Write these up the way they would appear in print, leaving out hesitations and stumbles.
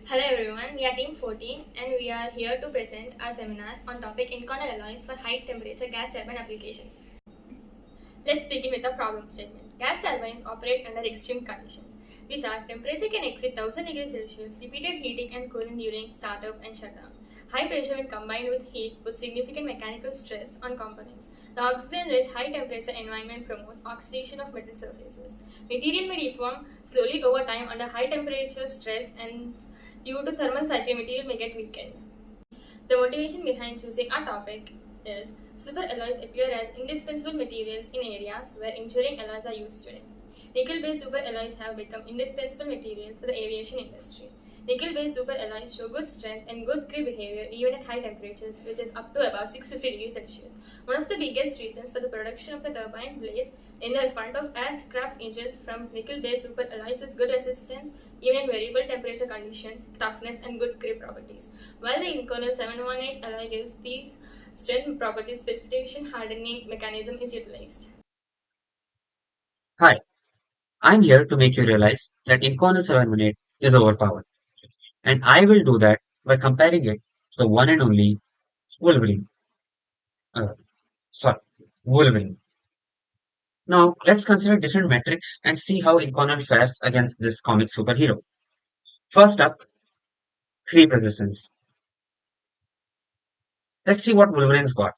Hello everyone, we are Team 14 and we are here to present our seminar on topic Inconel alloys for high temperature gas turbine applications. Let's begin with the problem statement. Gas turbines operate under extreme conditions, which are temperature can exceed 1000 degrees Celsius, repeated heating and cooling during startup and shutdown. High pressure when combined with heat puts significant mechanical stress on components. The oxygen-rich high-temperature environment promotes oxidation of metal surfaces. Material may deform slowly over time under high-temperature stress, and due to thermal cycling, material may get weakened. The motivation behind choosing our topic is superalloys appear as indispensable materials in areas where engineering alloys are used today. Nickel-based superalloys have become indispensable materials for the aviation industry. Nickel-based superalloys show good strength and good grip behavior even at high temperatures, which is up to about 650 degrees Celsius. One of the biggest reasons for the production of the turbine blades in the front of aircraft engines from nickel-based superalloys is good resistance even in variable temperature conditions, toughness, and good grip properties. While the Inconel 718 alloy gives these strength properties, precipitation hardening mechanism is utilized. Hi, I'm here to make you realize that Inconel 718 is overpowered, and I will do that by comparing it to the one and only Wolverine. Uh, sorry, Wolverine. Now, let's consider different metrics and see how Inconel fares against this comic superhero. First up, creep resistance. Let's see what Wolverine's got.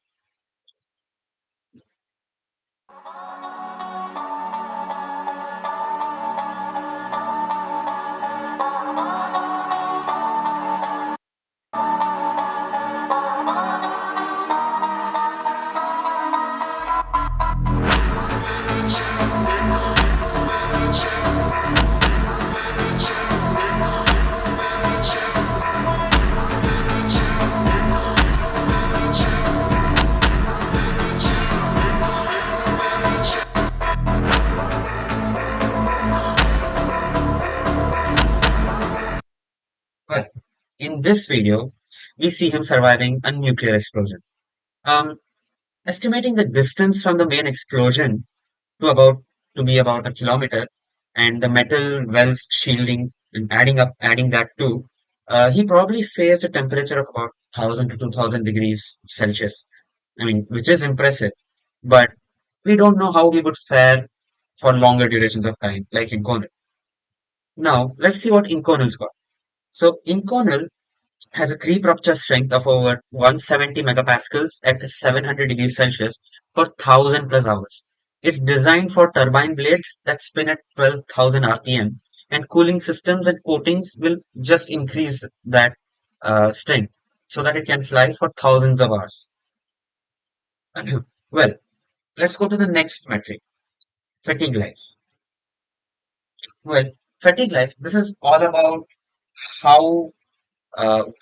Well, in this video, we see him surviving a nuclear explosion. Um, Estimating the distance from the main explosion to about to be about a kilometer, and the metal wells shielding and adding that too, he probably faced a temperature of about 1000 to 2000 degrees Celsius. I mean, which is impressive, but we don't know how he would fare for longer durations of time, like Inconel. Now, let's see what Inconel's got. So, Inconel has a creep rupture strength of over 170 megapascals at 700 degrees Celsius for 1000 plus hours. It's designed for turbine blades that spin at 12,000 RPM, and cooling systems and coatings will just increase that strength so that it can fly for thousands of hours. Well, let's go to the next metric, fatigue life. Well, fatigue life, this is all about how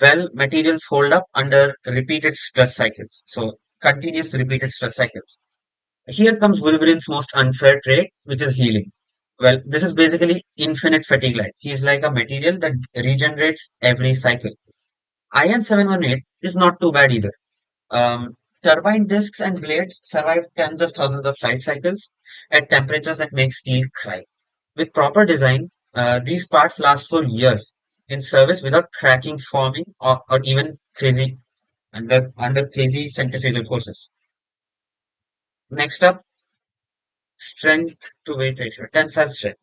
well materials hold up under repeated stress cycles. So continuous repeated stress cycles. Here comes Wolverine's most unfair trait, which is healing. Well, this is basically infinite fatigue life. He's like a material that regenerates every cycle. Iron 718 is not too bad either. Turbine discs and blades survive tens of thousands of flight cycles at temperatures that make steel cry. With proper design, these parts last for years in service without cracking, forming, or even crazy under crazy centrifugal forces. Next up, strength to weight ratio, tensile strength.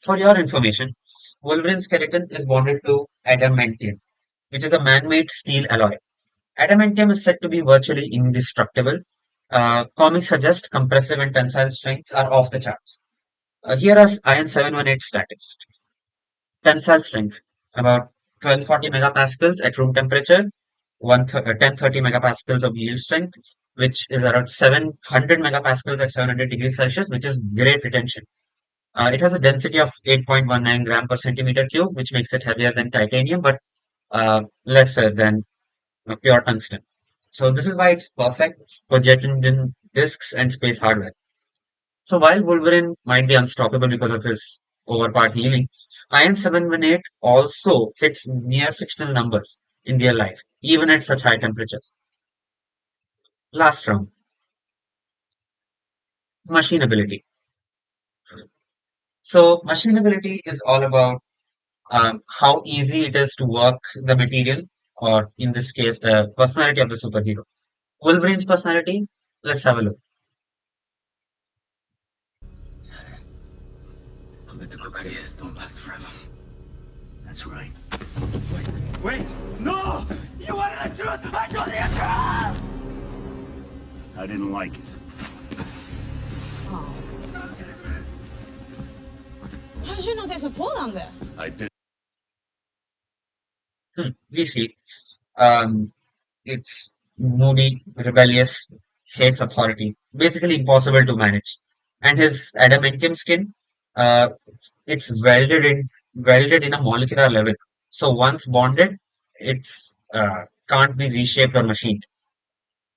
For your information, Wolverine's skeleton is bonded to adamantium, which is a man-made steel alloy. Adamantium is said to be virtually indestructible. Comics suggest compressive and tensile strengths are off the charts. Here are Iron 718 statistics. Tensile strength, about 1240 megapascals at room temperature, 1030 megapascals of yield strength, which is around 700 megapascals at 700 degrees Celsius, which is great retention. It has a density of 8.19 gram per centimeter cube, which makes it heavier than titanium, but lesser than pure tungsten. So this is why it's perfect for jet engine discs and space hardware. So while Wolverine might be unstoppable because of his overpowered healing, Iron 718 also hits near fictional numbers in real life, even at such high temperatures. Last round, machinability. So machinability is all about how easy it is to work the material, or in this case, the personality of the superhero. Wolverine's personality, let's have a look. Is that it? Political careers don't last forever. That's right. Wait! No! You wanted the truth! I told you the truth! I didn't like it. How did you know there's a pool down there? I did. We see, um, it's moody, rebellious, hates authority, basically impossible to manage. And his adamantium skin, it's welded in a molecular level. So once bonded, it's can't be reshaped or machined.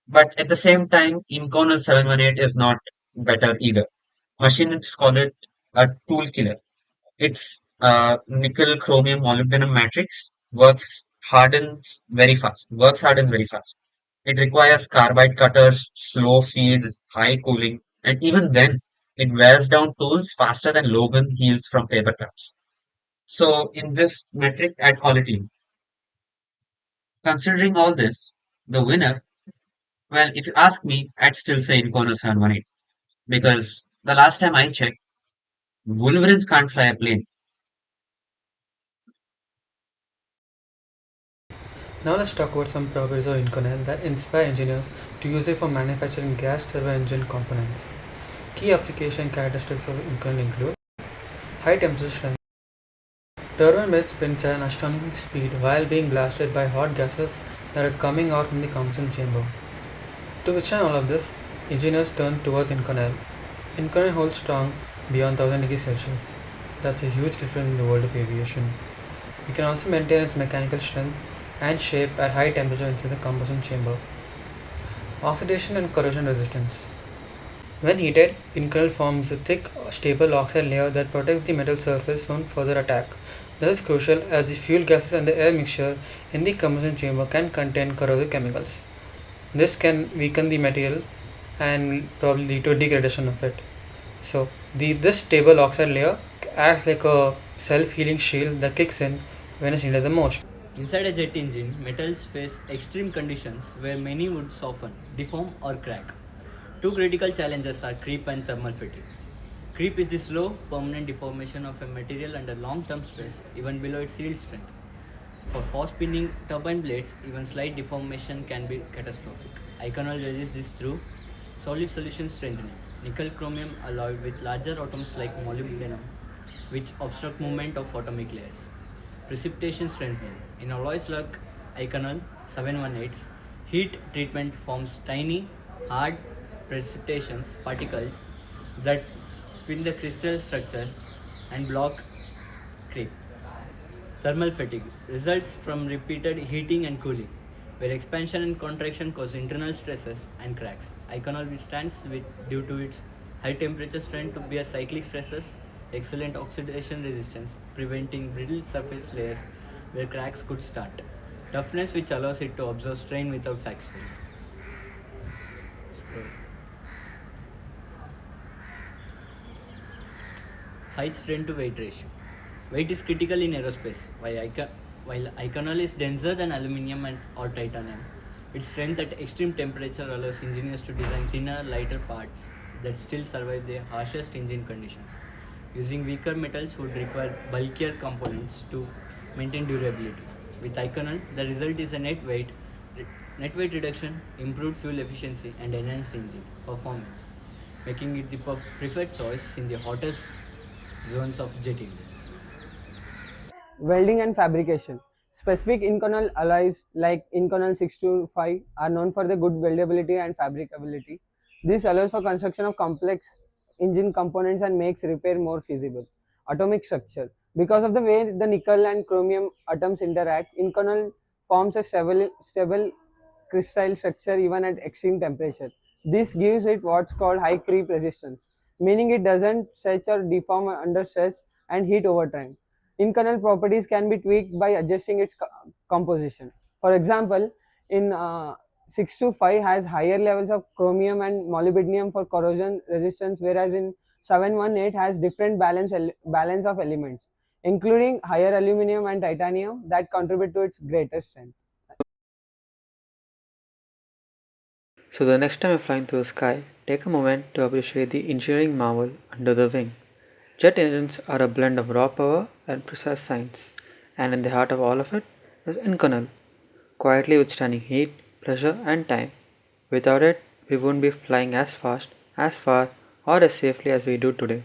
But at the same time, Inconel 718 is not better either. Machinists call it a tool killer. Its nickel chromium molybdenum matrix works hardens very fast. It requires carbide cutters, slow feeds, high cooling, and even then, it wears down tools faster than Logan heals from paper cuts. So, in this metric at quality, considering all this, the winner, well, if you ask me, I'd still say Inconel 718 because the last time I checked, Wolverines can't fly a plane. Now let's talk about some properties of Inconel that inspire engineers to use it for manufacturing gas turbine engine components. Key application characteristics of Inconel include high temperature strength. Turbine blades spins at an astonishing speed while being blasted by hot gases that are coming out from the combustion chamber. To withstand all of this, engineers turn towards Inconel. Inconel holds strong beyond 1000 degrees Celsius. That's a huge difference in the world of aviation. You can also maintain its mechanical strength and shape at high temperature inside the combustion chamber. Oxidation and corrosion resistance. When heated, Inconel forms a thick, stable oxide layer that protects the metal surface from further attack. This is crucial as the fuel gases and the air mixture in the combustion chamber can contain corrosive chemicals. This can weaken the material and probably lead to degradation of it. So, this stable oxide layer acts like a self-healing shield that kicks in when it's needed the most. Inside a jet engine, metals face extreme conditions where many would soften, deform, or crack. Two critical challenges are creep and thermal fatigue. Creep is the slow, permanent deformation of a material under long-term stress, even below its yield strength. For fast spinning turbine blades, even slight deformation can be catastrophic. Iconol resists this through solid solution strengthening, nickel chromium alloyed with larger atoms like molybdenum, which obstruct movement of atomic layers. Precipitation strengthening. In alloys like Iconol 718, heat treatment forms tiny, hard precipitations particles that pin the crystal structure and block creep. Thermal fatigue results from repeated heating and cooling, where expansion and contraction cause internal stresses and cracks. Iconol withstands due to its high temperature strength to be a cyclic stresses, excellent oxidation resistance, preventing brittle surface layers where cracks could start. Toughness which allows it to absorb strain without fracturing. Height strain to weight ratio. Weight is critical in aerospace. While Iconol is denser than aluminum or titanium, its strength at extreme temperature allows engineers to design thinner, lighter parts that still survive the harshest engine conditions. Using weaker metals would require bulkier components to maintain durability. With Iconol, the result is a net weight reduction, improved fuel efficiency, and enhanced engine performance, making it the preferred choice in the hottest zones of jet engines. Welding and fabrication. Specific Inconel alloys like Inconel 625 are known for their good weldability and fabricability. This allows for construction of complex engine components and makes repair more feasible. Atomic structure. Because of the way the nickel and chromium atoms interact, Inconel forms a stable crystal structure even at extreme temperature. This gives it what's called high creep resistance, meaning it doesn't stretch or deform under stress and heat over time. Inconel properties can be tweaked by adjusting its composition. For example, in 625 has higher levels of chromium and molybdenum for corrosion resistance, whereas in 718 has different balance of elements. including higher aluminum and titanium that contribute to its greater strength. So the next time you're flying through the sky, take a moment to appreciate the engineering marvel under the wing. Jet engines are a blend of raw power and precise science, and in the heart of all of it is Inconel, quietly withstanding heat, pressure, and time. Without it, we wouldn't be flying as fast, as far, or as safely as we do today.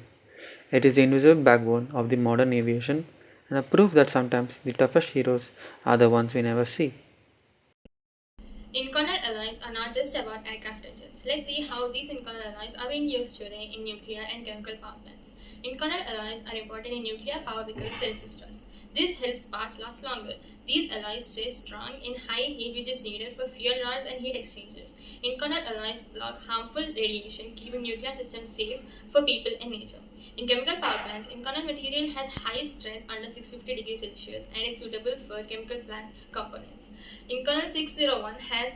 It is the invisible backbone of the modern aviation and a proof that sometimes the toughest heroes are the ones we never see. Inconel alloys are not just about aircraft engines. Let's see how these Inconel alloys are being used today in nuclear and chemical power plants. Inconel alloys are important in nuclear power because they resist rust. This helps parts last longer. These alloys stay strong in high heat, which is needed for fuel rods and heat exchangers. Inconel alloys block harmful radiation, keeping nuclear systems safe for people and nature. In chemical power plants, Inconel material has high strength under 650 degrees Celsius and is suitable for chemical plant components. Inconel 601 has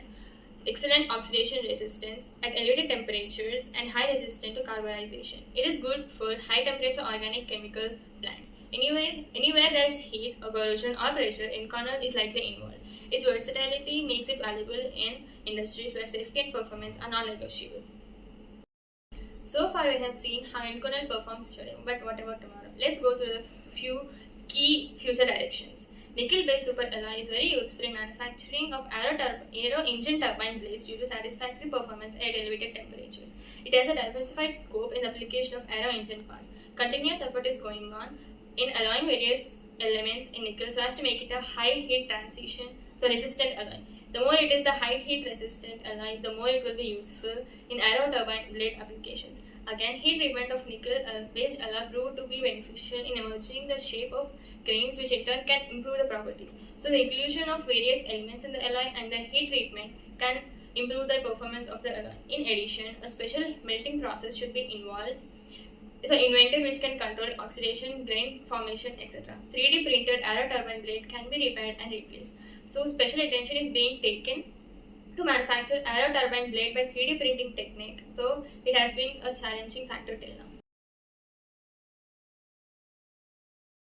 excellent oxidation resistance at elevated temperatures and high resistance to carbonization. It is good for high temperature organic chemical plants. Anywhere there is heat or corrosion or pressure, Inconel is likely involved. Its versatility makes it valuable in industries where safety and performance are non-negotiable. So far we have seen how Inconel performs today, but what about tomorrow? Let's go through the few key future directions. Nickel-based superalloy is very useful in manufacturing of aero engine turbine blades due to satisfactory performance at elevated temperatures. It has a diversified scope in the application of aero engine parts. Continuous effort is going on in alloying various elements in nickel so as to make it a high heat resistant alloy. The more it is the high heat resistant alloy, the more it will be useful in aero turbine blade applications. Again, heat treatment of nickel-based alloy proved to be beneficial in emerging the shape of grains, which in turn can improve the properties. So the inclusion of various elements in the alloy and the heat treatment can improve the performance of the alloy. In addition, a special melting process should be invented which can control oxidation, grain formation, etc. 3D printed aero turbine blade can be repaired and replaced. So special attention is being taken to manufacture aero turbine blade by 3D printing technique, though it has been a challenging factor till now.